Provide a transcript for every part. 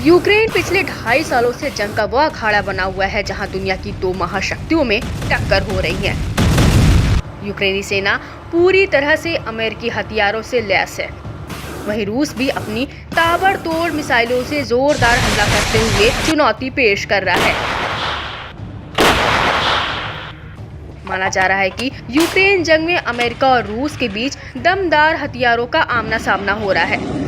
Ukraine पिछले 2.5 सालों से जंग का वह अखाड़ा बना हुआ है जहां दुनिया की 2 महाशक्तियों में टक्कर हो रही है। यूक्रेनी सेना पूरी तरह से अमेरिकी हथियारों से लैस है। वहीं रूस भी अपनी ताबड़तोड़ मिसाइलों से जोरदार हमला करते हुए चुनौती पेश कर रहा है। माना जा रहा है कि यूक्रेन जंग में अमेरिका और रूस के बीच दमदार हथियारों का आमना सामना हो रहा है।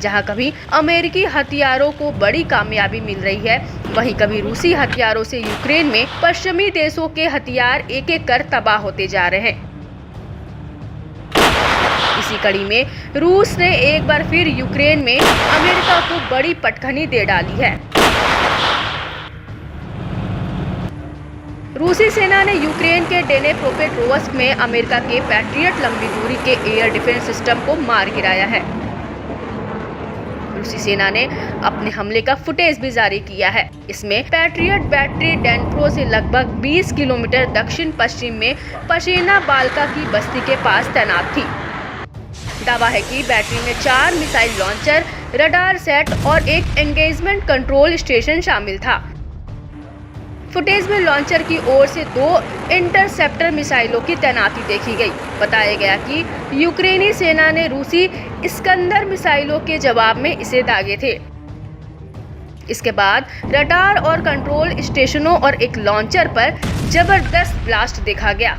जहां कभी अमेरिकी हथियारों को बड़ी कामयाबी मिल रही है, वहीं कभी रूसी हथियारों से यूक्रेन में पश्चिमी देशों के हथियार एक एक कर तबाह होते जा रहे हैं। इसी कड़ी में रूस ने एक बार फिर यूक्रेन में अमेरिका को बड़ी पटखनी दे डाली है। रूसी सेना ने यूक्रेन के डेनेप्रोपेट्रोव्स्क में अमेरिका के पैट्रियट लंबी दूरी के एयर डिफेंस सिस्टम को मार गिराया है। रूसी सेना ने अपने हमले का फुटेज भी जारी किया है। इसमें पैट्रियट बैटरी डेनप्रो से लगभग 20 किलोमीटर दक्षिण पश्चिम में पशेना बाल्का की बस्ती के पास तैनात थी। दावा है कि बैटरी में 4 मिसाइल लॉन्चर, रडार सेट और एक एंगेजमेंट कंट्रोल स्टेशन शामिल था। फुटेज में लॉन्चर की ओर से 2 इंटरसेप्टर मिसाइलों की तैनाती देखी गई। बताया गया कि यूक्रेनी सेना ने रूसी इस्कंदर मिसाइलों के जवाब में इसे दागे थे। इसके बाद रडार और कंट्रोल स्टेशनों और एक लॉन्चर पर जबरदस्त ब्लास्ट देखा गया।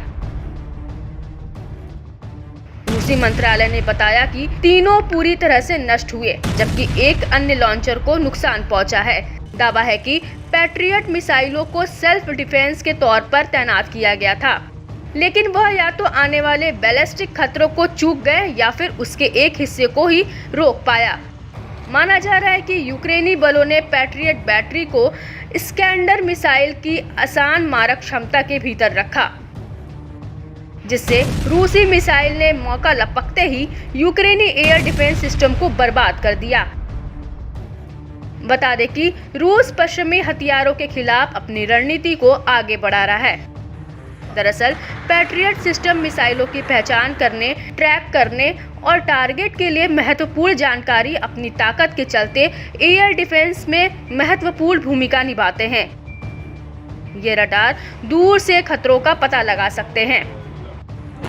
रूसी मंत्रालय ने बताया कि तीनों पूरी तरह से नष्ट हुए, जबकि एक अन्य लॉन्चर को नुकसान पहुंचा है। दावा है कि पैट्रियट मिसाइलों को सेल्फ डिफेंस के तौर पर तैनात किया गया था, लेकिन वह या तो आने वाले बैलिस्टिक खतरों को चूक गए या फिर उसके एक हिस्से को ही रोक पाया। माना जा रहा है कि यूक्रेनी बलों ने पैट्रियट बैटरी को इस्कैंडर मिसाइल की आसान मारक क्षमता के भीतर रखा, जिससे रूसी मिसाइल ने मौका लपकते ही यूक्रेनी एयर डिफेंस सिस्टम को बर्बाद कर दिया। बता दें कि रूस पश्चिमी हथियारों के खिलाफ अपनी रणनीति को आगे बढ़ा रहा है। दरअसल पैट्रियट सिस्टम मिसाइलों की पहचान करने, ट्रैक करने और टारगेट के लिए महत्वपूर्ण जानकारी अपनी ताकत के चलते एयर डिफेंस में महत्वपूर्ण भूमिका निभाते हैं। ये रडार दूर से खतरों का पता लगा सकते हैं।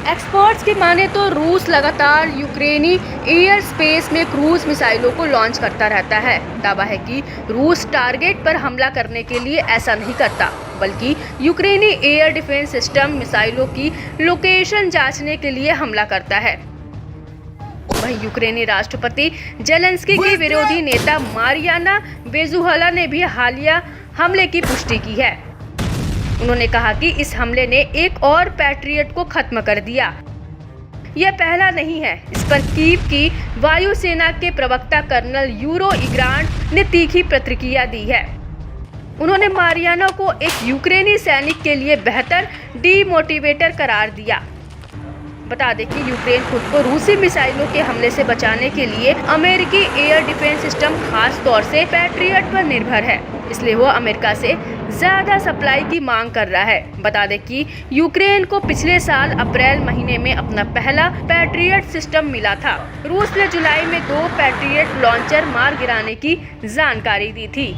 एक्सपर्ट्स की माने तो रूस लगातार यूक्रेनी एयर स्पेस में क्रूज मिसाइलों को लॉन्च करता रहता है। दावा है कि रूस टारगेट पर हमला करने के लिए ऐसा नहीं करता, बल्कि यूक्रेनी एयर डिफेंस सिस्टम मिसाइलों की लोकेशन जांचने के लिए हमला करता है। वहीं यूक्रेनी राष्ट्रपति जेलेंस्की के विरोधी नेता मारियाना बेजुहला ने भी हालिया हमले की पुष्टि की है। उन्होंने कहा कि इस हमले ने एक और पैट्रियट को खत्म कर दिया। यह पहला नहीं है। इस पर कीव की वायुसेना के प्रवक्ता कर्नल यूरो इग्रांट ने तीखी प्रतिक्रिया दी है। उन्होंने मारियाना को एक यूक्रेनी सैनिक के लिए बेहतर डीमोटिवेटर करार दिया। बता दें कि यूक्रेन खुद को रूसी मिसाइलों के हमले से बचाने के लिए अमेरिकी एयर डिफेंस सिस्टम खास तौर से पैट्रियट पर निर्भर है, इसलिए वो अमेरिका से ज्यादा सप्लाई की मांग कर रहा है। बता दें कि यूक्रेन को पिछले साल अप्रैल महीने में अपना पहला पैट्रियट सिस्टम मिला था। रूस ने जुलाई में 2 पैट्रियट लॉन्चर मार गिराने की जानकारी दी थी।